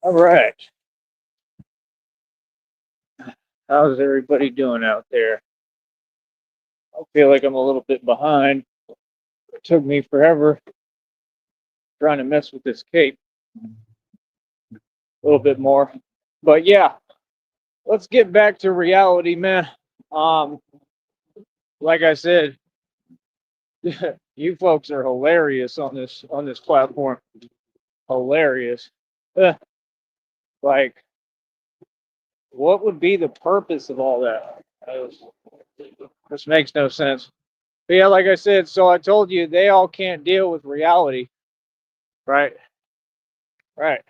All right. How's everybody doing out there? I feel like I'm a little bit behind. It took me forever trying to mess with this cape a little bit more. But yeah, let's get back to reality, man. Um, like I said, you folks are hilarious on this platform. Hilarious. Eh, like, what would be the purpose of all that? This makes no sense. But yeah, like I said, so I told you they all can't deal with reality, right? Right.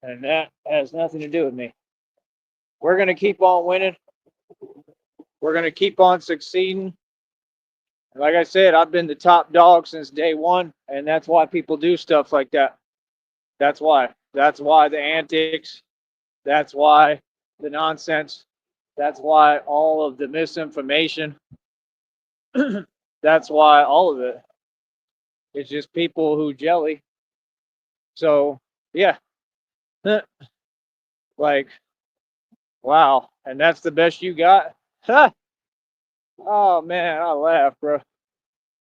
And that has nothing to do with me. We're going to keep on winning. We're going to keep on succeeding. And like I said, I've been the top dog since day one. And that's why people do stuff like that. That's why. That's why the antics. That's why the nonsense. That's why all of the misinformation. That's why all of it. It's just people who jelly. So, yeah. Like, wow. And that's the best you got? Huh? Oh, man. I laugh, bro.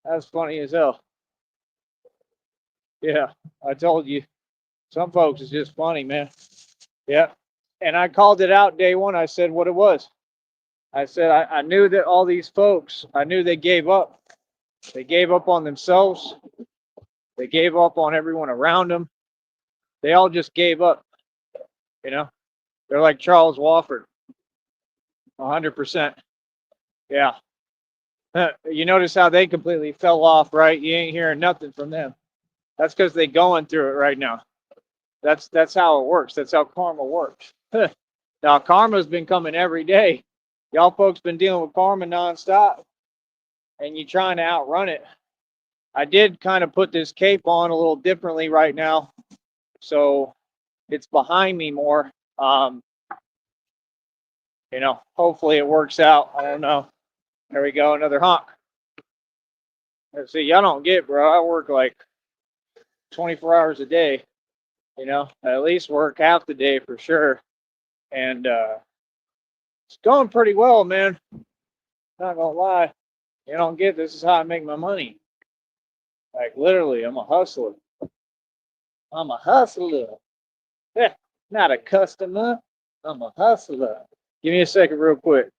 That's funny as hell. Yeah, I told you. Some folks is just funny, man. Yeah. And I called it out day one. I said what it was. I said I knew that all these folks, I knew they gave up. They gave up on themselves. They gave up on everyone around them. They all just gave up, you know? They're like Charles Wofford, 100%. Yeah. You notice how they completely fell off, right? You ain't hearing nothing from them. That's because they going through it right now. That's how it works. That's how karma works. Now karma's been coming every day. Y'all folks been dealing with karma nonstop, and you trying to outrun it. I did kind of put this cape on a little differently right now, so it's behind me more. Hopefully it works out. I don't know. There we go, another honk. Let's see, y'all don't get, bro. I work like 24 hours a day. At least work half the day for sure, and it's going pretty well, man. Not gonna lie. You don't get this is how I make my money. Like literally, I'm a hustler. I'm a hustler. Eh, not a customer. I'm a hustler. Give me a second, real quick.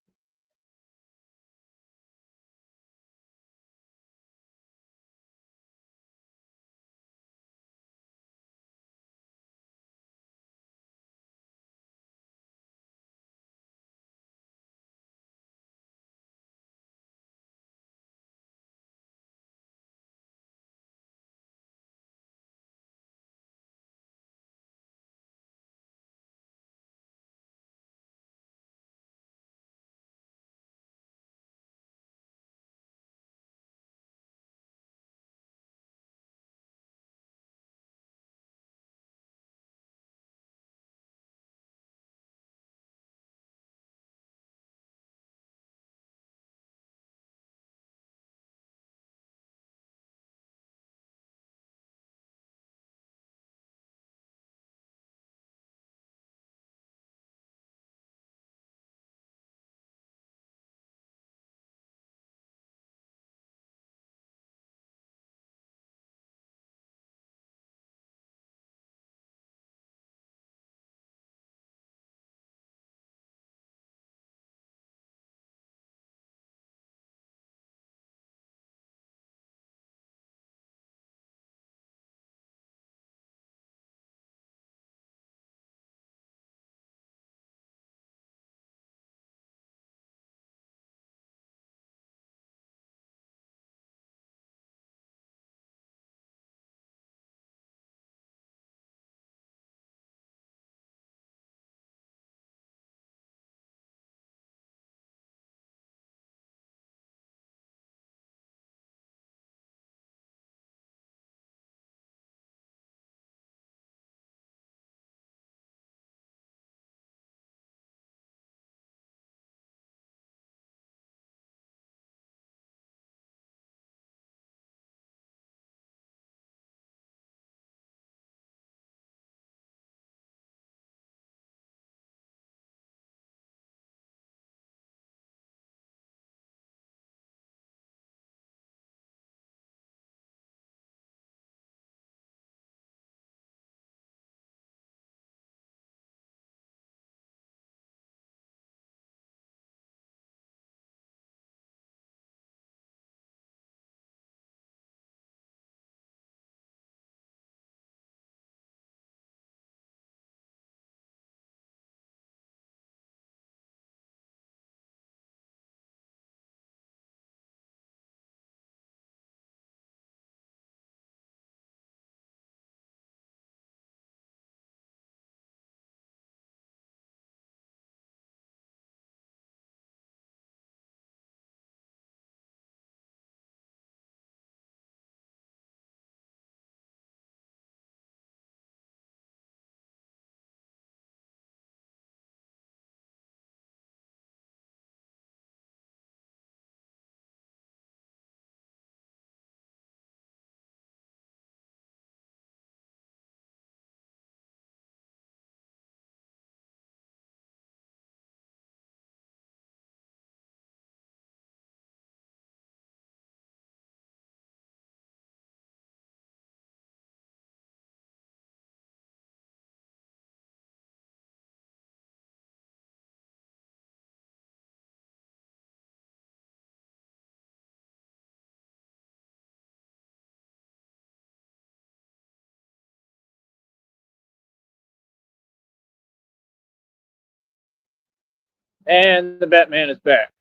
And the Batman is back.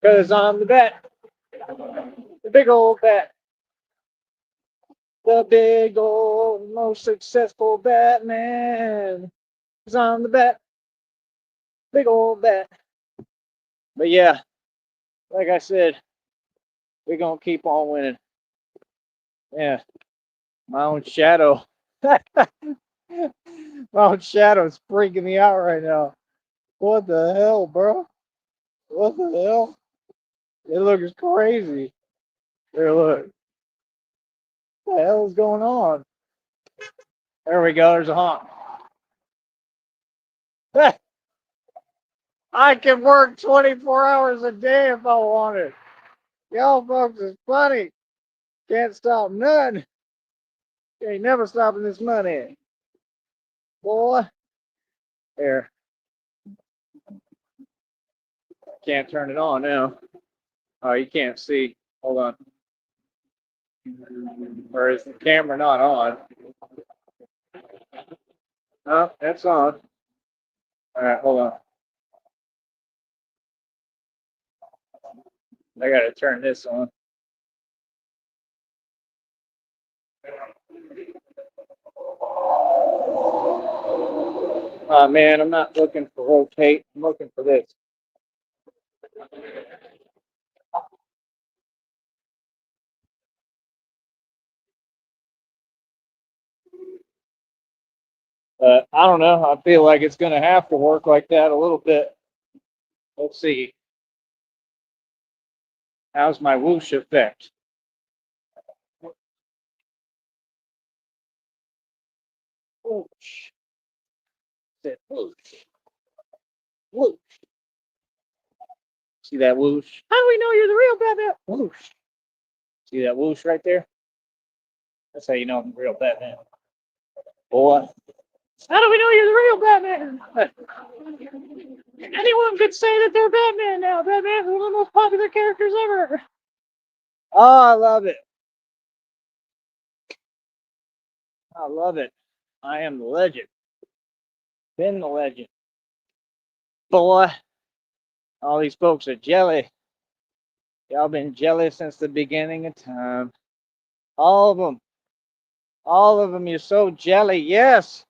Because I'm the Bat. The big old Bat. The big old, most successful Batman. Because I'm the Bat. Big old Bat. But yeah, like I said, we're going to keep on winning. Yeah, my own shadow. My own shadow's freaking me out right now. What the hell, bro? What the hell? It looks crazy. Here, look. What the hell is going on? There we go. There's a honk. I can work 24 hours a day if I wanted. Y'all folks is funny. Can't stop none. Ain't never stopping this money. Boy. There. Can't turn it on now. Oh, you can't see. Hold on. Or is the camera not on? Oh, it's on. All right, hold on. I gotta turn this on. Oh man, I'm not looking for rotate. I'm looking for this. I don't know. I feel like it's gonna have to work like that a little bit. Let's see. How's my whoosh effect? Whoosh. That whoosh. Whoosh. See that whoosh? How do we know you're the real Batman? Whoosh. See that whoosh right there? That's how you know I'm the real Batman. Boy. How do we know you're the real Batman? Anyone could say that they're Batman now. Batman's one of the most popular characters ever. Oh, I love it. I love it. I am the legend. Been the legend. Boy, all these folks are jelly. Y'all been jelly since the beginning of time. All of them. All of them. You're so jelly. Yes.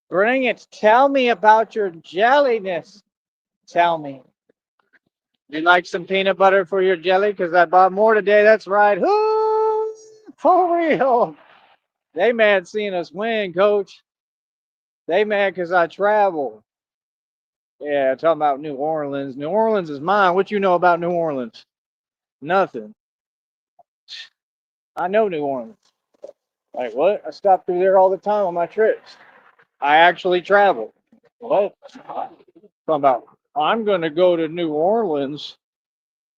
Bring it. Tell me about your jelliness. Tell me. You like some peanut butter for your jelly? Because I bought more today. That's right. Ooh, for real. They mad seeing us win, coach. They mad because I travel. Yeah, talking about New Orleans. New Orleans is mine. What you know about New Orleans? Nothing. I know New Orleans. Like what? I stop through there all the time on my trips. I actually travel. What? Talking about I'm gonna go to New Orleans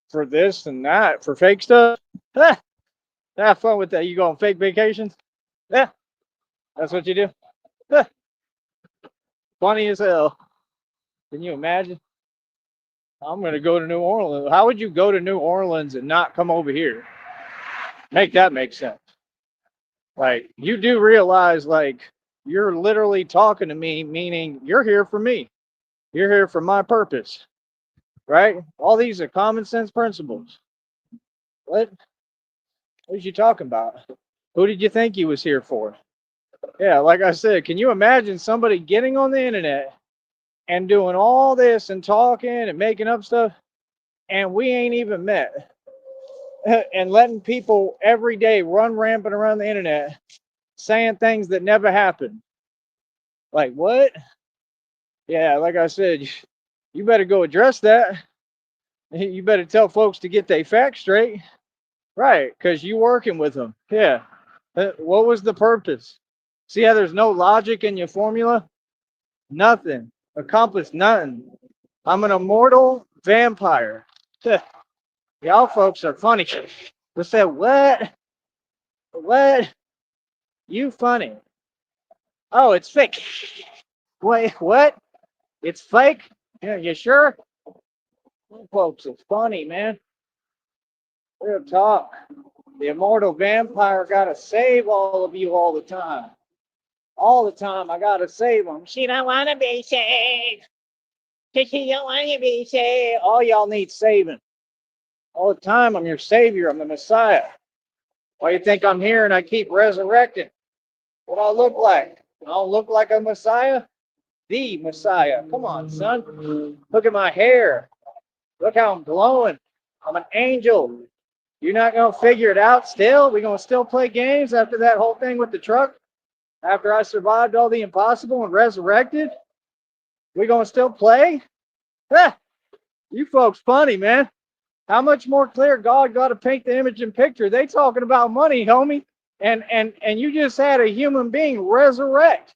for this and that for fake stuff. Have fun with that. You go on fake vacations? Yeah, that's what you do. Funny as hell. Can you imagine? I'm gonna go to New Orleans. How would you go to New Orleans and not come over here? Make that make sense. Like you do realize, like you're literally talking to me, meaning you're here for me. You're here for my purpose, right? All these are common sense principles. What? What are you talking about? Who did you think you was here for? Yeah, like I said, can you imagine somebody getting on the internet and doing all this and talking and making up stuff, and we ain't even met, and letting people every day run rampant around the internet saying things that never happened? Like what? Yeah, like I said, you better go address that. You better tell folks to get their facts straight. Right, because you working with them. Yeah. What was the purpose? See how there's no logic in your formula? Nothing. Accomplished nothing. I'm an immortal vampire. Y'all folks are funny. They said, what? What? You funny. Oh, it's fake. Wait, what? It's fake? Yeah, you sure? Folks, it's funny, man. Real talk. The immortal vampire gotta save all of you all the time. All the time, I gotta save them. She don't wanna be saved. Kiki, don't want to be saved. All y'all need saving. All the time, I'm your savior. I'm the Messiah. Why you think I'm here and I keep resurrecting? What do I look like? I don't look like a Messiah? The Messiah. Come on, son. Look at my hair. Look how I'm glowing. I'm an angel. You're not going to figure it out still? We're going to still play games after that whole thing with the truck? After I survived all the impossible and resurrected? We going to still play? Huh, you folks funny, man. How much more clear God got to paint the image and picture? They talking about money, homie. And you just had a human being resurrect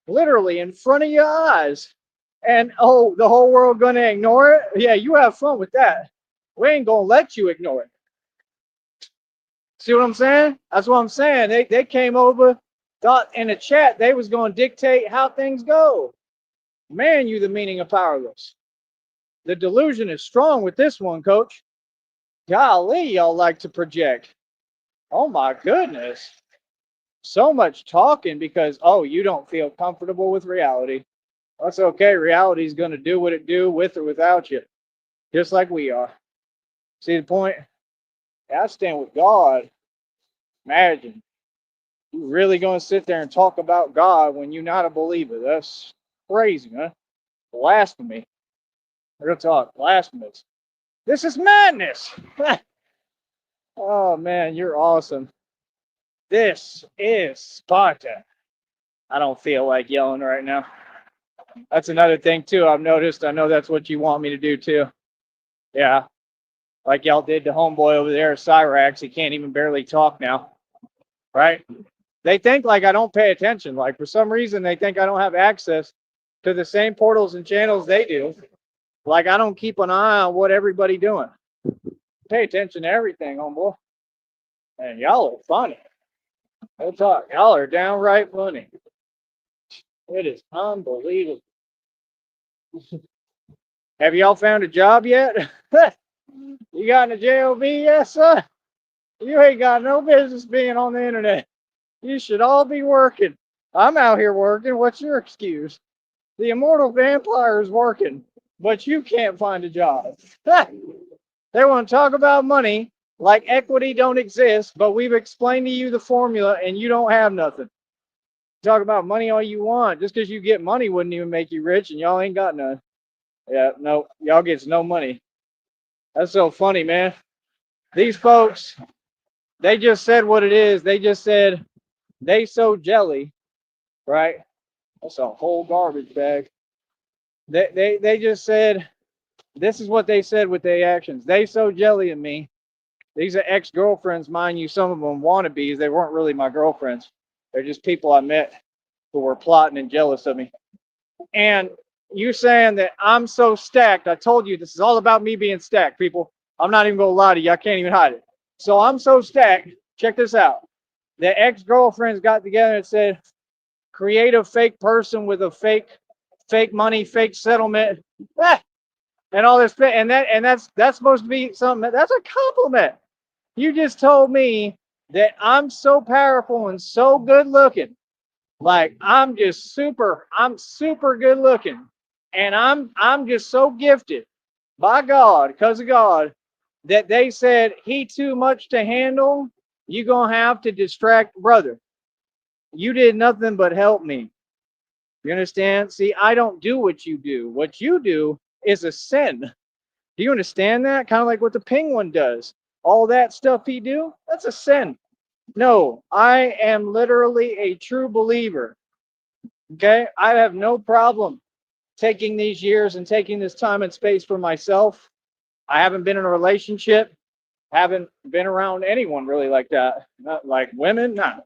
literally in front of your eyes. And oh, the whole world gonna ignore it? Yeah, you have fun with that. We ain't gonna let you ignore it. See what I'm saying? That's what I'm saying. They came over, thought in the chat they was gonna dictate how things go. Man, you the meaning of powerless. The delusion is strong with this one, coach. Golly, y'all like to project. Oh my goodness. So much talking because, oh, you don't feel comfortable with reality. That's okay. Reality is going to do what it do with or without you, just like we are. See the point? I stand with God. Imagine you really going to sit there and talk about God when you're not a believer. That's crazy, huh? Blasphemy. Real talk. Blasphemous. This is madness. Oh man, you're awesome. This is Sparta. I don't feel like yelling right now. That's another thing too I've noticed. I know that's what you want me to do too. Yeah. Like y'all did to homeboy over there, Cyrax. He can't even barely talk now. Right? They think like I don't pay attention. Like for some reason they think I don't have access to the same portals and channels they do. Like I don't keep an eye on what everybody doing. Pay attention to everything, homeboy. And y'all are funny. We'll talk. Y'all are downright funny. It is unbelievable. Have y'all found a job yet? You got in the JOB yet, son? You ain't got no business being on the internet. You should all be working. I'm out here working. What's your excuse? The immortal vampire is working, but you can't find a job. They want to talk about money like equity don't exist, but we've explained to you the formula and you don't have nothing. Talk about money all you want. Just because you get money wouldn't even make you rich, and y'all ain't got none. Yeah, no, y'all gets no money. That's so funny, man. These folks, they just said what it is. They just said they so jelly, right? That's a whole garbage bag. They just said this is what they said with their actions. They so jelly of me. These are ex-girlfriends, mind you. Some of them wannabes. They weren't really my girlfriends. They're just people I met who were plotting and jealous of me. And you saying that I'm so stacked. I told you this is all about me being stacked, people. I'm not even gonna lie to you. I can't even hide it. So I'm so stacked. Check this out. The ex-girlfriends got together and said, create a fake person with a fake money, fake settlement, and all this. And that's supposed to be something. That's a compliment. You just told me that I'm so powerful and so good looking. Like I'm super good looking. And I'm just so gifted by God, because of God, that they said he too much to handle. You gonna have to distract brother. You did nothing but help me. You understand? See, I don't do what you do. What you do is a sin. Do you understand that? Kind of like what the penguin does. All that stuff he do, that's a sin. No, I am literally a true believer. Okay? I have no problem taking these years and taking this time and space for myself. I haven't been in a relationship, haven't been around anyone really like that. Not like women, no.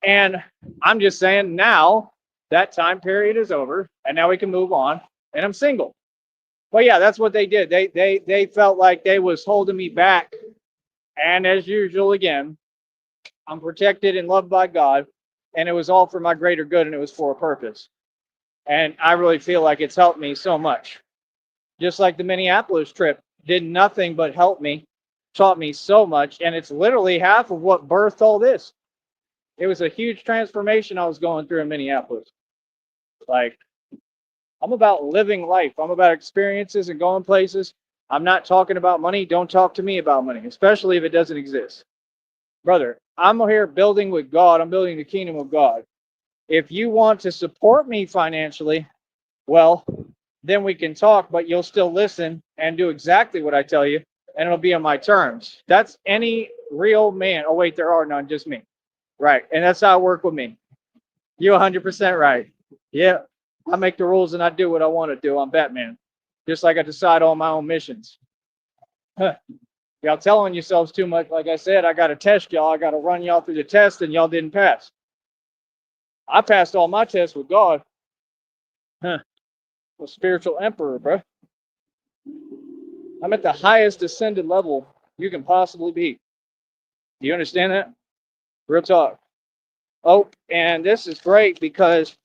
And I'm just saying now that time period is over and now we can move on and I'm single. But yeah, that's what they did. They felt like they was holding me back. And as usual, again, I'm protected and loved by God, and it was all for my greater good, and it was for a purpose. And I really feel like it's helped me so much. Just like the Minneapolis trip did nothing but help me, taught me so much, and it's literally half of what birthed all this. It was a huge transformation I was going through in Minneapolis. Like, I'm about living life. I'm about experiences and going places. I'm not talking about money. Don't talk to me about money, especially if it doesn't exist. Brother, I'm here building with God. I'm building the kingdom of God. If you want to support me financially, well, then we can talk, but you'll still listen and do exactly what I tell you, and it'll be on my terms. That's any real man. Oh, wait, there are none, just me. Right. And that's how it works with me. You're 100% right. Yeah. I make the rules and I do what I want to do. I'm Batman. Just like I decide on my own missions. Huh. Y'all telling yourselves too much. Like I said, I got to test y'all. I got to run y'all through the test, and y'all didn't pass. I passed all my tests with God. Huh. The spiritual emperor, bro. I'm at the highest ascended level you can possibly be. Do you understand that? Real talk. Oh, and this is great because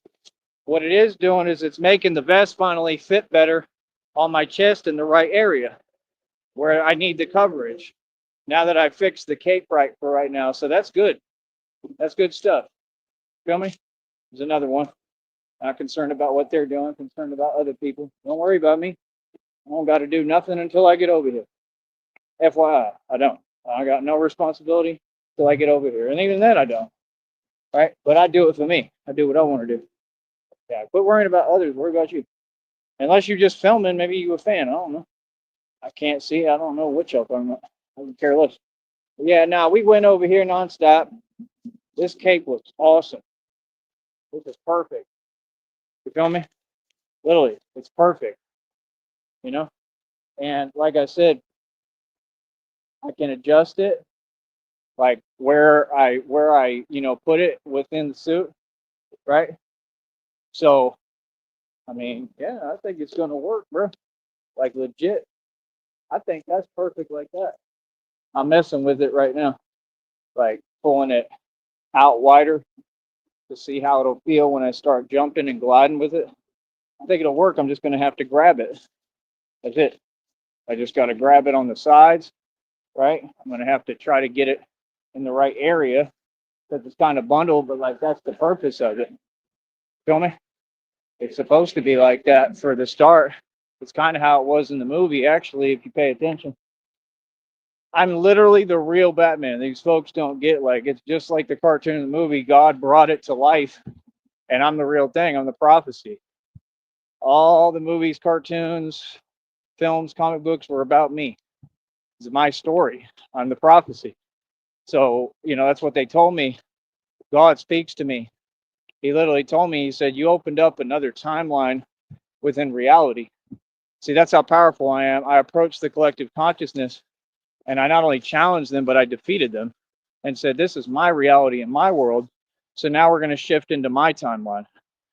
what it is doing is it's making the vest finally fit better on my chest in the right area where I need the coverage. Now that I fixed the cape right for right now. So that's good. That's good stuff. Feel me? There's another one. Not concerned about what they're doing, concerned about other people. Don't worry about me. I don't got to do nothing until I get over here. FYI, I don't. I got no responsibility till I get over here. And even then, I don't. Right? But I do it for me. I do what I want to do. Yeah, quit worrying about others. Worry about you. Unless you're just filming, maybe you're a fan. I don't know. I can't see. I don't know what y'all talking about. I can care less. Yeah, now we went over here nonstop. This cape looks awesome. This is perfect. You feel me? Literally, it's perfect. You know? And like I said, I can adjust it like where I put it within the suit, right? So I mean, yeah, I think it's gonna work, bro. Like legit. I think that's perfect like that. I'm messing with it right now, like pulling it out wider to see how it'll feel when I start jumping and gliding with it. I think it'll work. I'm just gonna have to grab it. That's it. I just gotta grab it on the sides, right? I'm gonna have to try to get it in the right area because it's kind of bundled, but like that's the purpose of it. Feel me? It's supposed to be like that for the start. It's kind of how it was in the movie, actually, if you pay attention. I'm literally the real Batman. These folks don't get like it's just like the cartoon in the movie. God brought it to life, and I'm the real thing. I'm the prophecy. All the movies, cartoons, films, comic books were about me. It's my story. I'm the prophecy. So, that's what they told me. God speaks to me. He literally told me, he said, you opened up another timeline within reality. See, that's how powerful I am. I approached the collective consciousness and I not only challenged them, but I defeated them and said, this is my reality in my world. So now we're going to shift into my timeline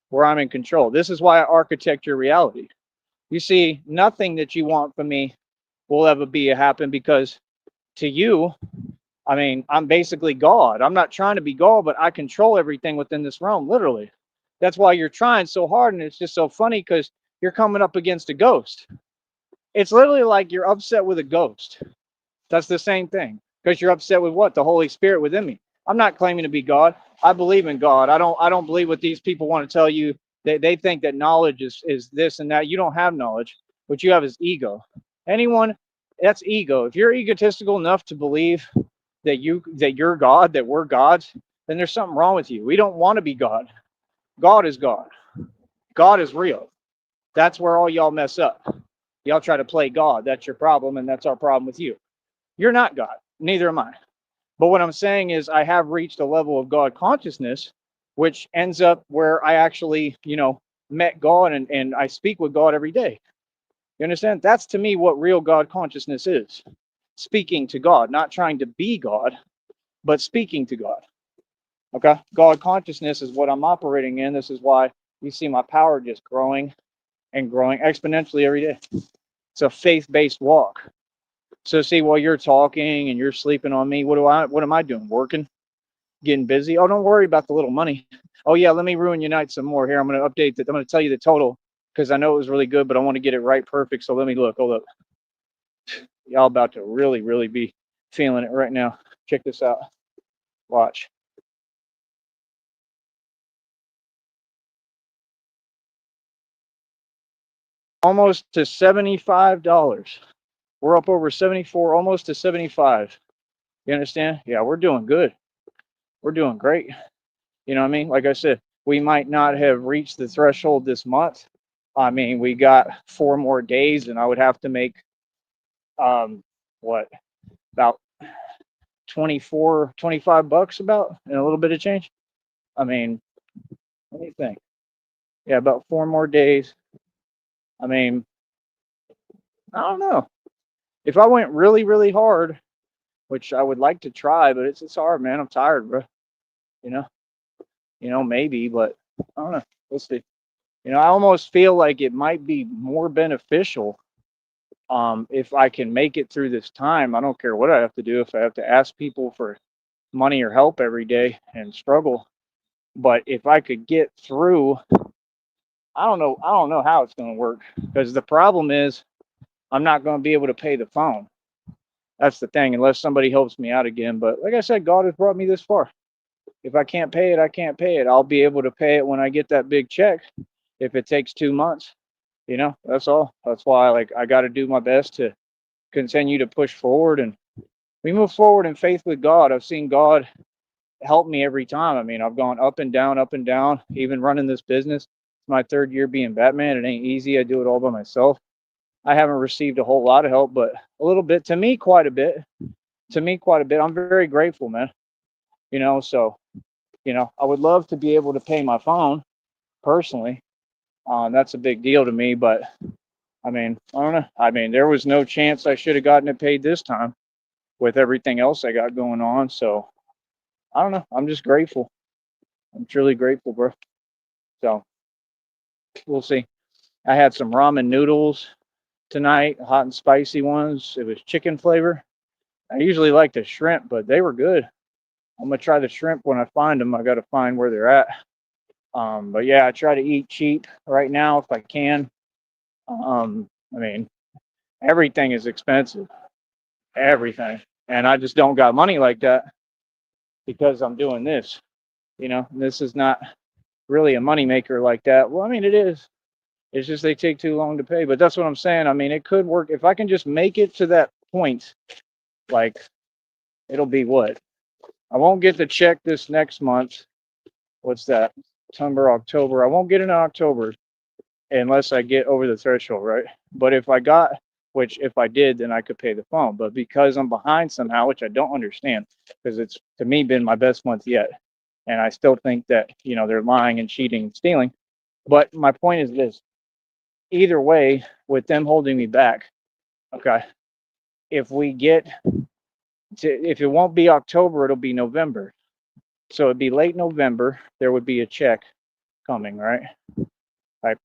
where I'm in control. This is why I architect your reality. You see, nothing that you want from me will ever be a happen because to you, I mean, I'm basically God. I'm not trying to be God, but I control everything within this realm, literally. That's why you're trying so hard. And it's just so funny because you're coming up against a ghost. It's literally like you're upset with a ghost. That's the same thing because you're upset with what? The Holy Spirit within me. I'm not claiming to be God. I believe in God. I don't believe what these people want to tell you. They think that knowledge is this and that. You don't have knowledge. What you have is ego. Anyone, that's ego. If you're egotistical enough to believe that you're God, that we're gods, then there's something wrong with you. We don't want to be God. God is God. God is real. That's where all y'all mess up. Y'all try to play God. That's your problem, and that's our problem with you. You're not God. Neither am I. But what I'm saying is I have reached a level of God consciousness, which ends up where I actually, met God and I speak with God every day. You understand? That's to me what real God consciousness is. Speaking to God, not trying to be God, but speaking to God. Okay? God consciousness is what I'm operating in. This is why you see my power just growing and growing exponentially every day. It's a faith-based walk. So see, while you're talking and you're sleeping on me, what am I doing? Working, getting busy. Oh, don't worry about the little money. Oh yeah, let me ruin your night some more. Here, I'm gonna update that. I'm gonna tell you the total because I know it was really good, but I want to get it right perfect. So let me look. Hold up. Y'all about to really, really be feeling it right now. Check this out. Watch. almost to $75. We're up over 74, almost to 75. You understand? Yeah, we're doing good. We're doing great. You know what I mean? Like I said, we might not have reached the threshold this month. I mean, we got 4 more days, and I would have to make what, about 24, $25 about, and a little bit of change. I mean, let me think. Yeah, about 4 more days. I mean, I don't know. If I went really, really hard, which I would like to try, but it's hard, man. I'm tired, bro. You know, maybe, but I don't know. We'll see. I almost feel like it might be more beneficial if I can make it through this time. I don't care what I have to do. If I have to ask people for money or help every day and struggle, but if I could get through, I don't know. I don't know how it's going to work, because the problem is I'm not going to be able to pay the phone. That's the thing, unless somebody helps me out again. But like I said, God has brought me this far. If I can't pay it, I can't pay it. I'll be able to pay it when I get that big check. If it takes 2 months, that's all. That's why, like, I got to do my best to continue to push forward, and we move forward in faith with God. I've seen God help me every time. I mean, I've gone up and down, even running this business. It's my 3rd year being Batman. It ain't easy. I do it all by myself. I haven't received a whole lot of help, but a little bit. To me, quite a bit. I'm very grateful, man. So, I would love to be able to pay my phone personally. That's a big deal to me, but I mean, I don't know. I mean, there was no chance I should have gotten it paid this time with everything else I got going on. So I don't know. I'm just grateful. I'm truly grateful, bro. So we'll see. I had some ramen noodles tonight, hot and spicy ones. It was chicken flavor. I usually like the shrimp, but they were good. I'm gonna try the shrimp when I find them. I got to find where they're at. But yeah, I try to eat cheap right now if I can. I mean, everything is expensive, everything, and I just don't got money like that because I'm doing this. This is not really a money maker like that. Well, I mean, it is. It's just they take too long to pay. But that's what I'm saying. I mean, it could work if I can just make it to that point. Like, it'll be what? I won't get the check this next month. What's that? September, October. I won't get it in October unless I get over the threshold, right? But if I got, which if I did, then I could pay the phone. But because I'm behind somehow, which I don't understand, because it's to me been my best month yet. And I still think that, they're lying and cheating and stealing. But my point is this: either way, with them holding me back, okay, if we get to, if it won't be October, it'll be November. So it'd be late November, there would be a check coming, right? Like,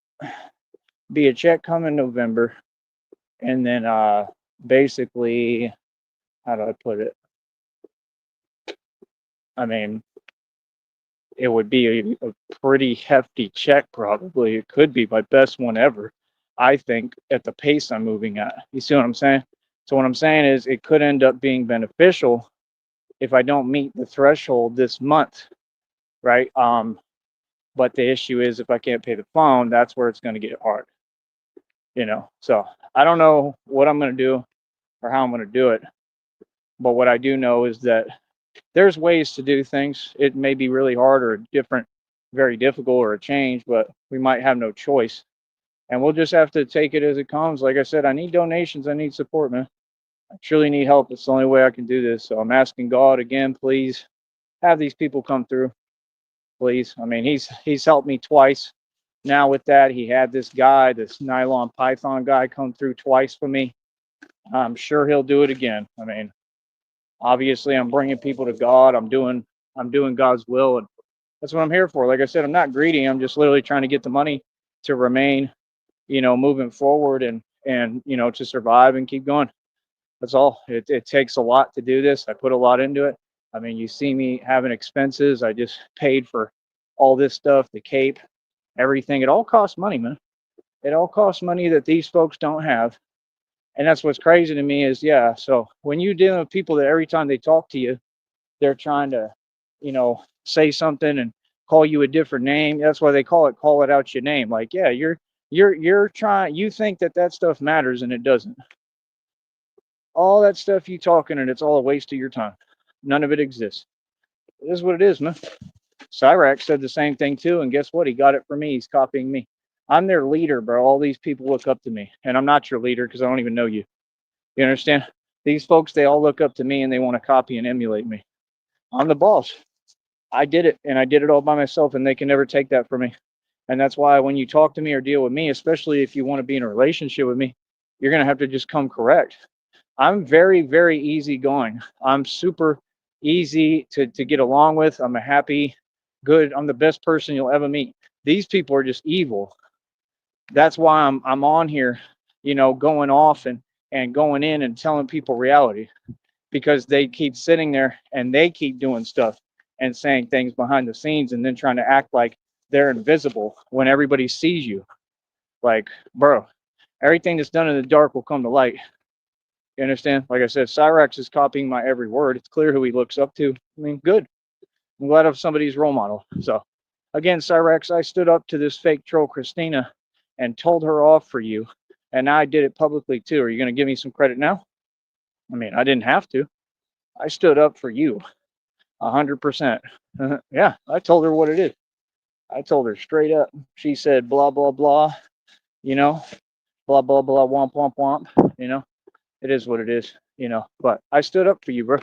be a check coming November, and then basically, how do I put it? I mean, it would be a pretty hefty check, probably. It could be my best one ever, I think, at the pace I'm moving at. You see what I'm saying? So what I'm saying is it could end up being beneficial if I don't meet the threshold this month, right? But the issue is if I can't pay the phone, that's where it's going to get hard. So I don't know what I'm going to do or how I'm going to do it. But what I do know is that there's ways to do things. It may be really hard or different, very difficult, or a change, but we might have no choice. And we'll just have to take it as it comes. Like I said, I need donations. I need support, man. I truly need help. It's the only way I can do this. So I'm asking God again, please have these people come through. Please. I mean, he's helped me twice. Now with that, he had this guy, this nylon python guy, come through twice for me. I'm sure he'll do it again. I mean, obviously I'm bringing people to God. I'm doing God's will, and that's what I'm here for. Like I said, I'm not greedy. I'm just literally trying to get the money to remain, moving forward and to survive and keep going. That's all. It takes a lot to do this. I put a lot into it. I mean, you see me having expenses. I just paid for all this stuff, the cape, everything. It all costs money, man. It all costs money that these folks don't have. And that's what's crazy to me is, yeah, so when you deal with people that every time they talk to you, they're trying to, say something and call you a different name. That's why they call it out your name. Like, yeah, You think that that stuff matters and it doesn't. All that stuff you talking and it's all a waste of your time. None of it exists. It is what it is, man. Cyrax said the same thing too, and guess what? He got it from me. He's copying me. I'm their leader, bro. All these people look up to me, and I'm not your leader because I don't even know you. You understand? These folks, they all look up to me and they want to copy and emulate me. I'm the boss. I did it, and I did it all by myself, and they can never take that from me. And that's why when you talk to me or deal with me, especially if you want to be in a relationship with me, you're going to have to just come correct. I'm very, very easygoing. I'm super easy to get along with. I'm a happy, good, I'm the best person you'll ever meet. These people are just evil. That's why I'm on here, going off and going in and telling people reality because they keep sitting there and they keep doing stuff and saying things behind the scenes and then trying to act like they're invisible when everybody sees you. Like, bro, everything that's done in the dark will come to light. You understand? Like I said, Cyrax is copying my every word. It's clear who he looks up to. I mean, good. I'm glad of somebody's role model. So, again, Cyrax, I stood up to this fake troll, Christina, and told her off for you. And now I did it publicly too. Are you going to give me some credit now? I mean, I didn't have to. I stood up for you 100%. Yeah, I told her what it is. I told her straight up. She said, blah, blah, blah, you know, blah, blah, blah, womp, womp, womp. It is what it is, but I stood up for you, bro,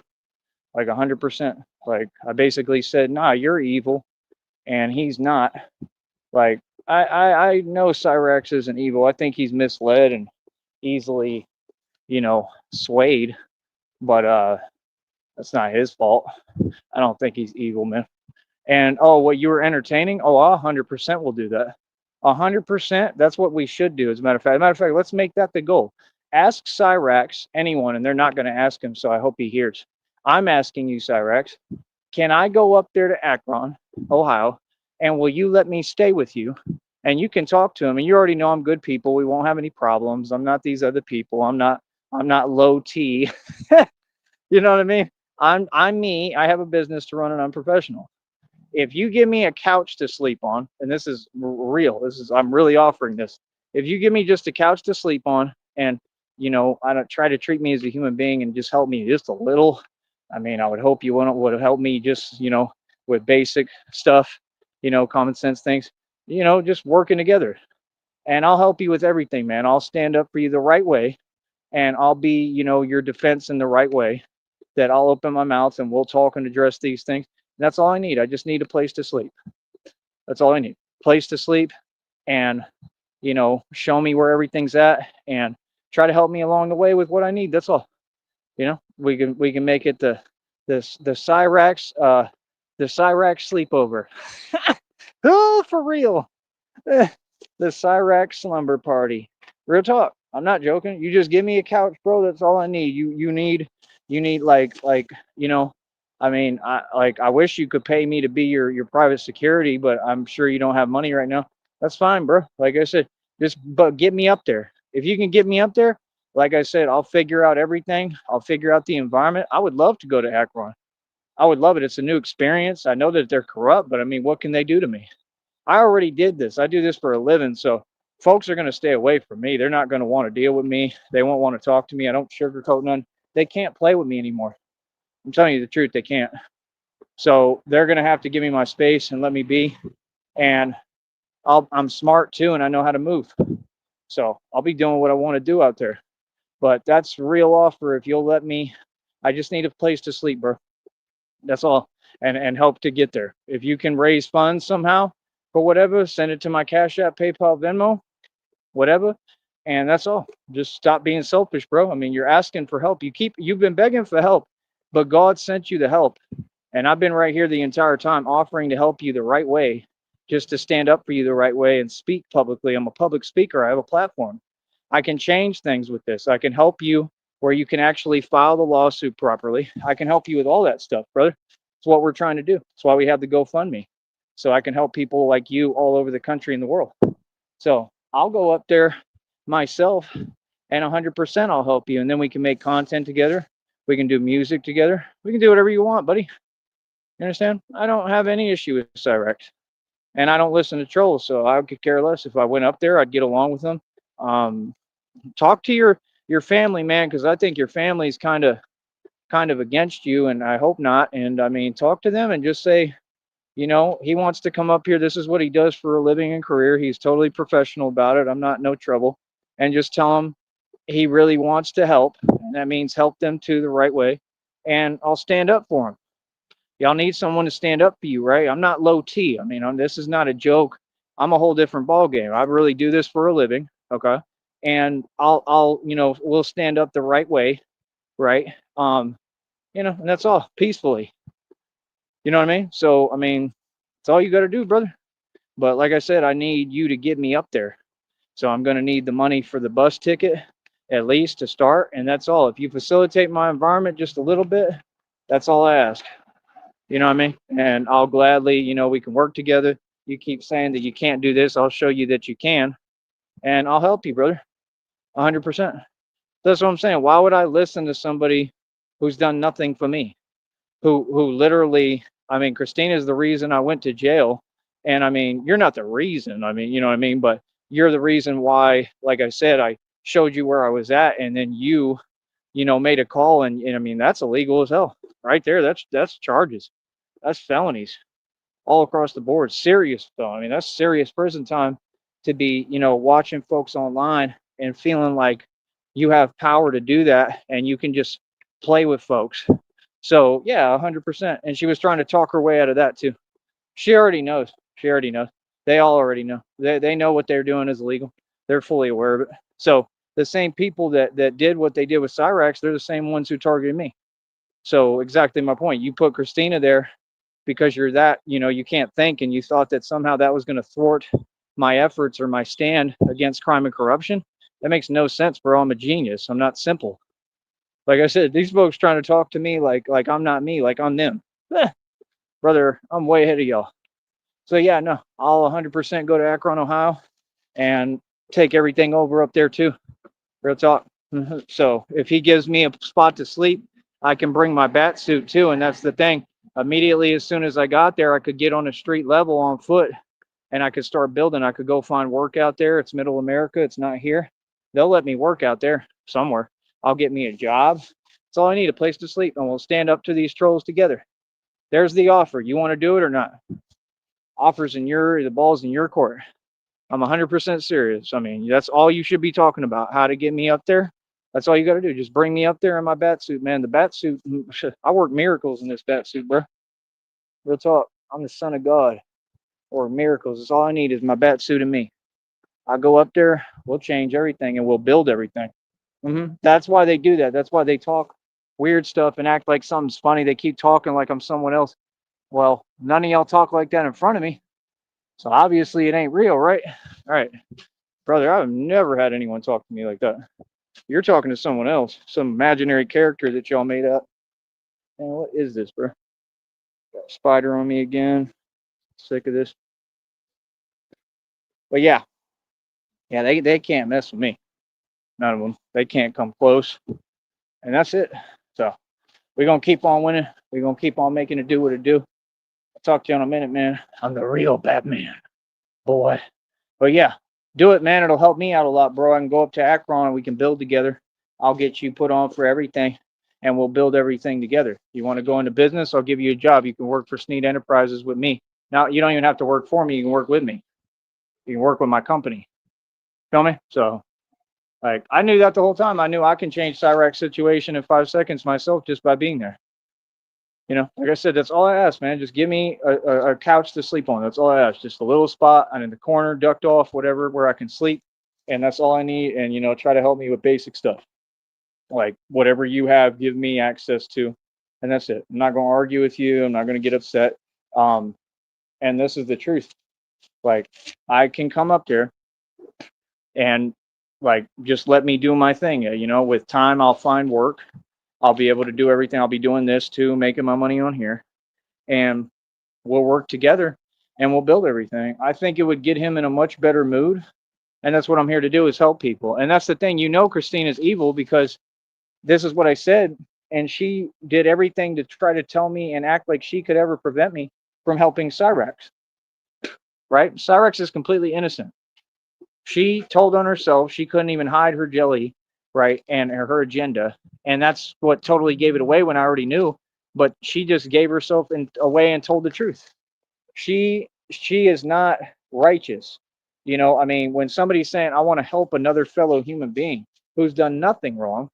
like 100%. Like, I basically said, nah, you're evil and he's not. Like, I know Cyrax isn't evil. I think he's misled and easily, swayed, but that's not his fault. I don't think he's evil, man. And oh, what you were entertaining? Oh, 100% will do that. 100%. That's what we should do. As a matter of fact, let's make that the goal. Ask Cyrax, anyone, and they're not going to ask him. So I hope he hears. I'm asking you, Cyrax, can I go up there to Akron, Ohio, and will you let me stay with you? And you can talk to him. And you already know I'm good people. We won't have any problems. I'm not these other people. I'm not low T. You know what I mean? I'm me. I have a business to run and I'm professional. If you give me a couch to sleep on, and this is real, I'm really offering this. If you give me just a couch to sleep on and I don't try to treat me as a human being and just help me just a little. I mean, I would hope you would help me just, with basic stuff, common sense things, just working together. And I'll help you with everything, man. I'll stand up for you the right way and I'll be, your defense in the right way. That I'll open my mouth and we'll talk and address these things. And that's all I need. I just need a place to sleep. That's all I need. Place to sleep and, show me where everything's at and try to help me along the way with what I need. That's all. We can make it the Cyrax sleepover. Oh, for real. The Cyrax slumber party. Real talk. I'm not joking. You just give me a couch, bro. That's all I need. You need like I mean, I wish you could pay me to be your private security, but I'm sure you don't have money right now. That's fine, bro. Like I said, but get me up there. If you can get me up there, like I said, I'll figure out everything. I'll figure out the environment. I would love to go to Akron. I would love it. It's a new experience. I know that they're corrupt, but I mean, what can they do to me? I already did this. I do this for a living, so folks are going to stay away from me. They're not going to want to deal with me. They won't want to talk to me. I don't sugarcoat none. They can't play with me anymore. I'm telling you the truth, they can't. So they're going to have to give me my space and let me be. And I'm smart too, and I know how to move. So I'll be doing what I want to do out there. But that's real offer if you'll let me. I just need a place to sleep, bro. That's all. And help to get there. If you can raise funds somehow for whatever, send it to my Cash App, PayPal, Venmo, whatever. And that's all. Just stop being selfish, bro. I mean, you're asking for help. You've been begging for help, but God sent you the help. And I've been right here the entire time offering to help you the right way, just to stand up for you the right way and speak publicly. I'm a public speaker. I have a platform. I can change things with this. I can help you where you can actually file the lawsuit properly. I can help you with all that stuff, brother. It's what we're trying to do. That's why we have the GoFundMe. So I can help people like you all over the country and the world. So I'll go up there myself and 100% I'll help you. And then we can make content together. We can do music together. We can do whatever you want, buddy. You understand? I don't have any issue with Cyrax. and I don't listen to trolls, so I could care less. If I went up there, I'd get along with them. Um, Talk to your family, man, because I think your family's kind of against you, and I hope not. And I mean, talk to them and just say, he wants to come up here. This is what he does for a living and career. He's totally professional about it. I'm not no trouble. And just tell him he really wants to help. And that means help them to the right way. And I'll stand up for him. Y'all need someone to stand up for you, right? I'm not low T. I mean, this is not a joke. I'm a whole different ball game. I really do this for a living. Okay. And we'll stand up the right way, right? And that's all peacefully. You know what I mean? So, I mean, it's all you got to do, brother. But like I said, I need you to get me up there. So I'm going to need the money for the bus ticket at least to start. And that's all. If you facilitate my environment just a little bit, that's all I ask. You know what I mean? And I'll gladly, we can work together. You keep saying that you can't do this. I'll show you that you can. And I'll help you, brother. 100%. That's what I'm saying. Why would I listen to somebody who's done nothing for me? Who literally, I mean, Christina is the reason I went to jail. And I mean, you're not the reason. I mean, you know what I mean? But you're the reason why, like I said, I showed you where I was at, and then you made a call, and I mean, that's illegal as hell. Right there. That's charges. That's felonies all across the board. Serious though. I mean, that's serious prison time to be, watching folks online and feeling like you have power to do that and you can just play with folks. So yeah, 100%. And she was trying to talk her way out of that too. She already knows. She already knows. They all already know. They know what they're doing is illegal. They're fully aware of it. So the same people that did what they did with Cyrax, they're the same ones who targeted me. So exactly my point. You put Christina there because you're that, you can't think, and you thought that somehow that was going to thwart my efforts or my stand against crime and corruption. That makes no sense, bro. I'm a genius. I'm not simple. Like I said, these folks trying to talk to me like I'm not me, like I'm them. Brother, I'm way ahead of y'all. So yeah, no, I'll 100% go to Akron, Ohio, and take everything over up there too. Real talk. So if he gives me a spot to sleep, I can bring my bat suit too. And that's the thing. Immediately, as soon as I got there, I could get on a street level on foot and I could start building. I could go find work out there. It's middle America. It's not here. They'll let me work out there somewhere. I'll get me a job. That's all I need, a place to sleep. And we'll stand up to these trolls together. There's the offer. You want to do it or not? Offers the ball's in your court. I'm 100% serious. I mean, that's all you should be talking about. How to get me up there. That's all you got to do. Just bring me up there in my bat suit, man. The bat suit, I work miracles in this bat suit, bro. Real talk. I'm the son of God, or miracles. That's all I need is my bat suit and me. I go up there, we'll change everything and we'll build everything. That's why they do that. That's why they talk weird stuff and act like something's funny. They keep talking like I'm someone else. Well, none of y'all talk like that in front of me. So obviously it ain't real, right? All right. Brother, I've never had anyone talk to me like that. You're talking to someone else, some imaginary character that y'all made up. Man, what is this, bro? Got a spider on me again. Sick of this. But yeah, they can't mess with me. None of them. They can't come close. And that's it. So we're gonna keep on winning. We're gonna keep on making it do what it do. I'll talk to you in a minute, man. I'm the real Batman, boy. But yeah, do it, man. It'll help me out a lot, bro. I can go up to Akron and we can build together. I'll get you put on for everything and we'll build everything together. You want to go into business? I'll give you a job. You can work for Sneed Enterprises with me. Now, you don't even have to work for me. You can work with me. You can work with my company. Feel me? So, like, I knew that the whole time. I knew I can change Cyrax's situation in 5 seconds myself just by being there. Like I said, that's all I ask, man. Just give me a couch to sleep on. That's all I ask. Just a little spot and in the corner, ducked off, whatever, where I can sleep. And that's all I need. And, try to help me with basic stuff. Like whatever you have, give me access to. And that's it. I'm not going to argue with you. I'm not going to get upset. And this is the truth. Like, I can come up there and, like, just let me do my thing. With time, I'll find work. I'll be able to do everything. I'll be doing this too, making my money on here. And we'll work together and we'll build everything. I think it would get him in a much better mood. And that's what I'm here to do, is help people. And that's the thing. Christina's evil because this is what I said. And she did everything to try to tell me and act like she could ever prevent me from helping Cyrax. right? Cyrex is completely innocent. She told on herself she couldn't even hide her jelly, right, and her agenda, and that's what totally gave it away when I already knew. But she just gave herself away and told the truth. She is not righteous. I mean, when somebody's saying I want to help another fellow human being who's done nothing wrong,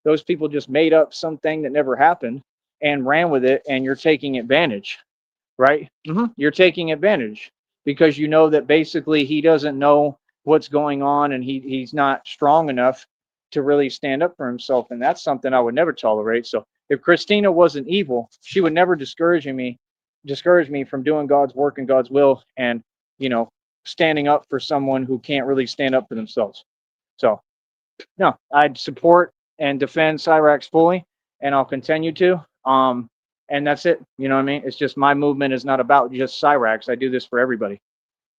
those people just made up something that never happened and ran with it, and you're taking advantage, right? You're taking advantage because you know that basically he doesn't know what's going on, and he's not strong enough to really stand up for himself, and that's something I would never tolerate. So if Christina wasn't evil, she would never discourage me from doing God's work and God's will, and you know standing up for someone who can't really stand up for themselves. So no, I'd support and defend Cyrax fully, and I'll continue to. And that's it. You know what I mean? It's just my movement is not about just Cyrax. I do this for everybody,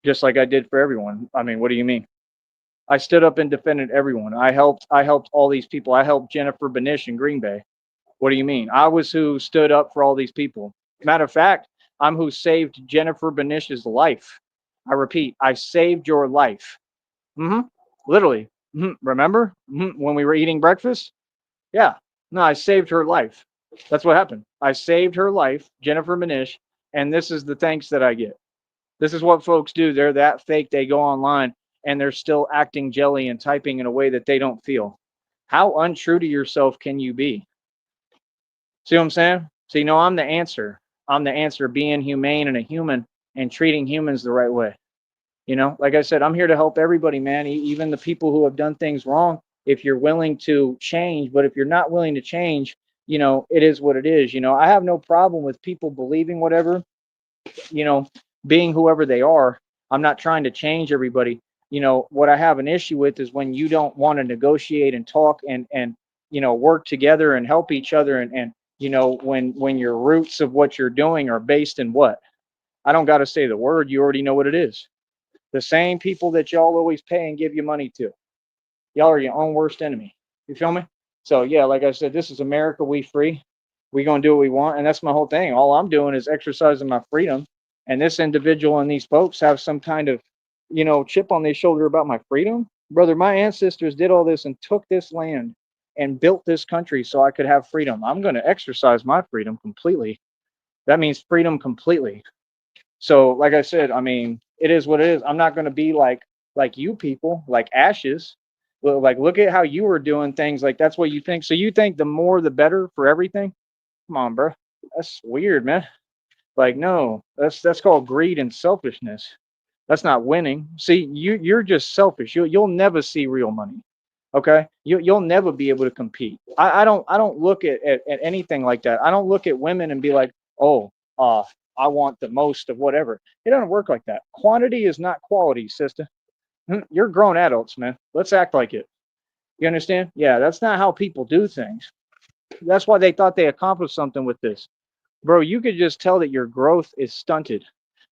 just like I did for everyone. I mean, what do you mean? I stood up and defended everyone. I helped all these people. I helped Jennifer Benish in Green Bay. What do you mean? I was who stood up for all these people. Matter of fact, I'm who saved Jennifer Benish's life. I repeat, I saved your life. hmm Literally. Remember when we were eating breakfast? Yeah. No, I saved her life. That's what happened. I saved her life, Jennifer Benish, and this is the thanks that I get. This is what folks do. They're that fake. They go online and they're still acting jelly and typing in a way that they don't feel. How untrue to yourself can you be? See what I'm saying? So, I'm the answer. I'm the answer, being humane and a human and treating humans the right way. Like I said, I'm here to help everybody, man, even the people who have done things wrong. If you're willing to change, but if you're not willing to change, it is what it is. I have no problem with people believing whatever, you know, being whoever they are. I'm not trying to change everybody. What I have an issue with is when you don't want to negotiate and talk and work together and help each other and when your roots of what you're doing are based in what? I don't got to say the word, you already know what it is. The same people that y'all always pay and give you money to. Y'all are your own worst enemy. You feel me? So yeah, like I said, this is America. We free. We gonna do what we want, and that's my whole thing. All I'm doing is exercising my freedom. And this individual and these folks have some kind of, chip on their shoulder about my freedom. Brother, my ancestors did all this and took this land and built this country so I could have freedom. I'm gonna exercise my freedom completely. That means freedom completely. So, like I said, I mean, it is what it is. I'm not going to be like you people, like Ashes. Well, like, look at how you were doing things. Like, that's what you think. So you think the more the better for everything? Come on, bro. That's weird, man. Like, no, that's called greed and selfishness. That's not winning. See, you're just selfish. You'll never see real money. Okay, you'll never be able to compete. I don't look at anything like that. I don't look at women and be like, oh, I want the most of whatever. It doesn't work like that. Quantity is not quality, sister. You're grown adults, man. Let's act like it. You understand? Yeah, that's not how people do things. That's why they thought they accomplished something with this. Bro, you could just tell that your growth is stunted.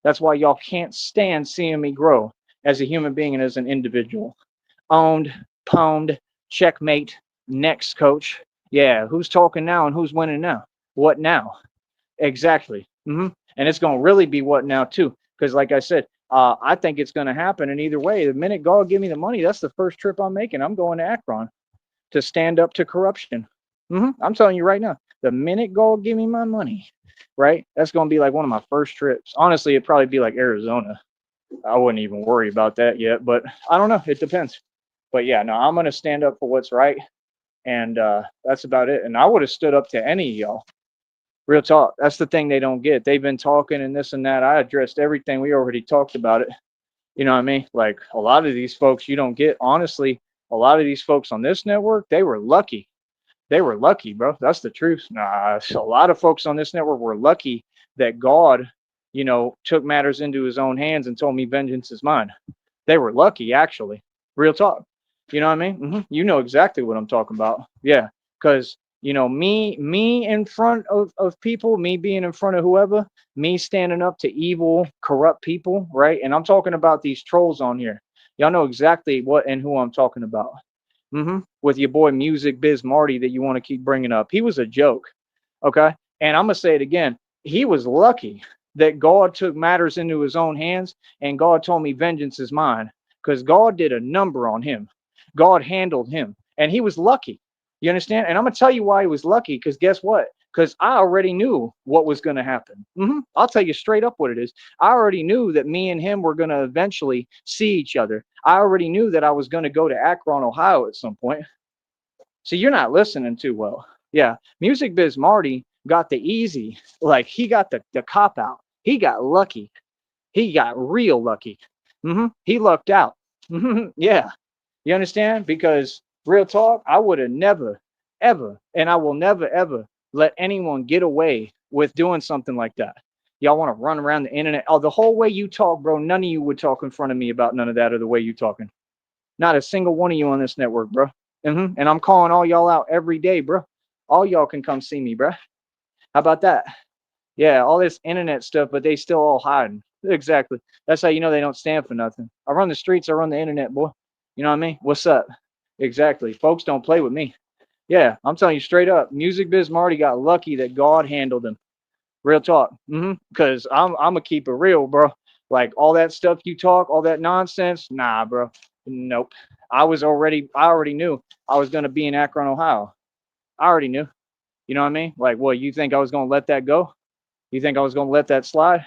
That's why y'all can't stand seeing me grow as a human being and as an individual. Owned, pwned, checkmate, next coach. Yeah, who's talking now and who's winning now? What now? Exactly. And it's going to really be what now too, because like I said, I think it's going to happen. And either way, the minute God give me the money, that's the first trip I'm making. I'm going to Akron to stand up to corruption. I'm telling you right now, the minute God give me my money, right, that's going to be like one of my first trips. Honestly, it'd probably be like Arizona. I wouldn't even worry about that yet, but I don't know. It depends. But yeah, no, I'm going to stand up for what's right. And that's about it. And I would have stood up to any of y'all. Real talk. That's the thing they don't get. They've been talking and this and that. I addressed everything. We already talked about it. You know what I mean? Like a lot of these folks you don't get. Honestly, a lot of these folks on this network, they were lucky. They were lucky, bro. That's the truth. Nah, a lot of folks on this network were lucky that God, took matters into his own hands and told me vengeance is mine. They were lucky, actually. Real talk. You know what I mean? You know exactly what I'm talking about. Yeah. Because me in front of people, me being in front of whoever, me standing up to evil, corrupt people, right? And I'm talking about these trolls on here. Y'all know exactly what and who I'm talking about. With your boy Music Biz Marty that you want to keep bringing up. He was a joke, okay? And I'm going to say it again. He was lucky. that God took matters into his own hands and God told me vengeance is mine because God did a number on him. God handled him and he was lucky. You understand? And I'm going to tell you why he was lucky because guess what? Because I already knew what was going to happen. I'll tell you straight up what it is. I already knew that me and him were going to eventually see each other. I already knew that I was going to go to Akron, Ohio at some point. So you're not listening too well. Yeah. Music Biz Marty got the easy, like he got the cop out. He got lucky. He got real lucky. He lucked out. Yeah. You understand? Because real talk, I would have never, ever, and I will never, ever let anyone get away with doing something like that. Y'all want to run around the internet. Oh, the whole way you talk, bro, none of you would talk in front of me about none of that or the way you talking. Not a single one of you on this network, bro. And I'm calling all y'all out every day, bro. All y'all can come see me, bro. How about that? Yeah, all this internet stuff, but they still all hiding. Exactly. That's how you know they don't stand for nothing. I run the streets, I run the internet, boy. You know what I mean? What's up? Exactly. Folks don't play with me. Yeah, I'm telling you straight up. Music Biz Marty got lucky that God handled him. Real talk. Because I'm gonna keep it real, bro. Like all that stuff you talk, all that nonsense, nah, bro. Nope. I already knew I was gonna be in Akron, Ohio. I already knew. You know what I mean? Like, what, you think I was gonna let that go? You think I was gonna let that slide?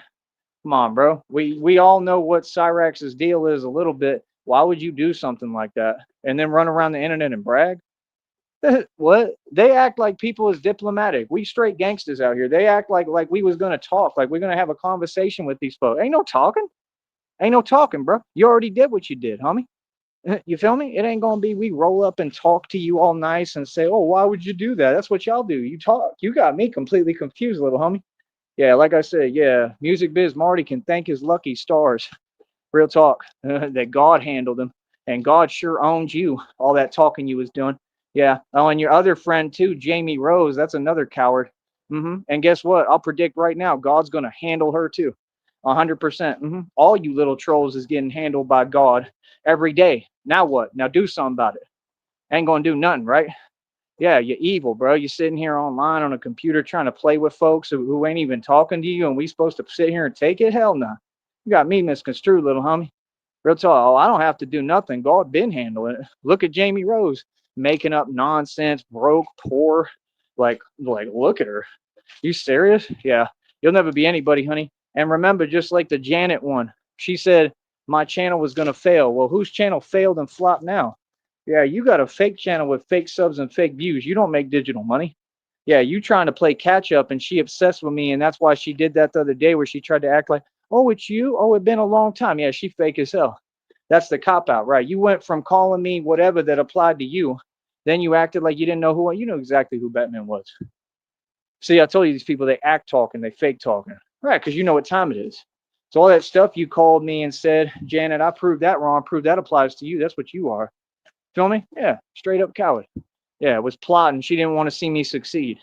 Come on, bro. We all know what Cyrax's deal is a little bit. Why would you do something like that and then run around the internet and brag? What? They act like people is diplomatic. We straight gangsters out here. They act like we was gonna talk, like we're gonna have a conversation with these folks. Ain't no talking. Ain't no talking, bro. You already did what you did, homie. You feel me? It ain't gonna be we roll up and talk to you all nice and say, "Oh, why would you do that?" That's what y'all do. You talk. You got me completely confused, little homie. Yeah, like I said, yeah, Music Biz Marty can thank his lucky stars. Real talk, that God handled him, and God sure owns you. All that talking you was doing. Yeah. Oh, and your other friend too, Jamie Rose. That's another coward. And guess what? I'll predict right now, God's gonna handle her too. 100%. All you little trolls is getting handled by God every day. Now what? Now do something about it. Ain't gonna do nothing, right? Yeah, you're evil, bro. You're sitting here online on a computer trying to play with folks who ain't even talking to you, and we supposed to sit here and take it? Hell no. Nah. You got me misconstrued, little homie. Real talk. Oh, I don't have to do nothing. God been handling it. Look at Jamie Rose making up nonsense, broke, poor. Look at her. You serious? Yeah. You'll never be anybody, honey. And remember, just like the Janet one, she said my channel was gonna fail. Well, whose channel failed and flopped now? Yeah, you got a fake channel with fake subs and fake views. You don't make digital money. Yeah, you trying to play catch up, and she obsessed with me, and that's why she did that the other day where she tried to act like, oh, it's you. Oh, it's been a long time. Yeah, she fake as hell. That's the cop out, right? You went from calling me whatever that applied to you, then you acted like you didn't know who. You know exactly who Batman was. See, I told you these people, they act talking, they fake talking. Right, because you know what time it is. So all that stuff you called me and said, Janet, I proved that wrong, proved that applies to you. That's what you are. Feel me? Yeah, straight up coward. Yeah, it was plotting. She didn't want to see me succeed.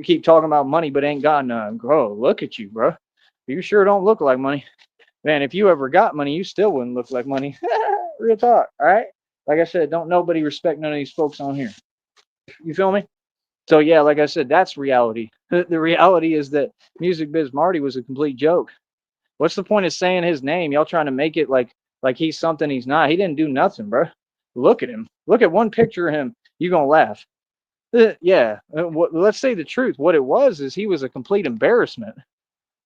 Keep talking about money, but ain't got none. Bro, look at you, bro. You sure don't look like money. Man, if you ever got money, you still wouldn't look like money. Real talk, all right? Like I said, don't nobody respect none of these folks on here. You feel me? So yeah, like I said, that's reality. The reality is that Music Biz Marty was a complete joke. What's the point of saying his name? Y'all trying to make it like he's something he's not. He didn't do nothing, bro. Look at him. Look at one picture of him. You gonna laugh. Yeah. Let's say the truth. What it was is he was a complete embarrassment.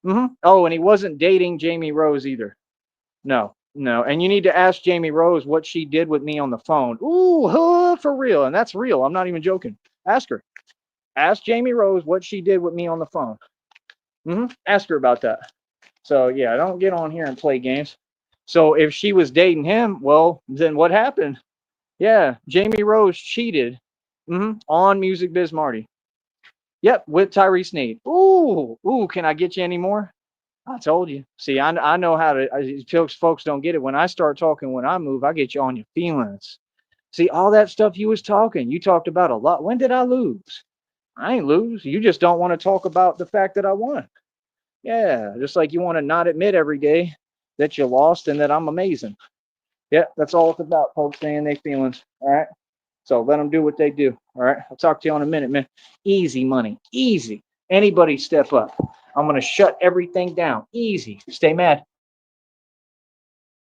Oh, and he wasn't dating Jamie Rose either. No, no. And you need to ask Jamie Rose what she did with me on the phone. Ooh, huh, for real. And that's real. I'm not even joking. Ask her. Ask Jamie Rose what she did with me on the phone. Ask her about that. So yeah, don't get on here and play games. So if she was dating him, well, then what happened? Yeah, Jamie Rose cheated on Music Biz Marty. Yep, with Tyrese Sneed. Ooh, can I get you any more? I told you. See, I know how to. Folks don't get it. When I start talking, when I move, I get you on your feelings. See, all that stuff you was talking, you talked about a lot. When did I lose? I ain't lose. You just don't want to talk about the fact that I won. Yeah, just like you want to not admit every day that you lost and that I'm amazing. Yeah, that's all it's about, folks saying their feelings. All right. So let them do what they do. All right. I'll talk to you in a minute, man. Easy money. Easy. Anybody step up. I'm gonna shut everything down. Easy. Stay mad.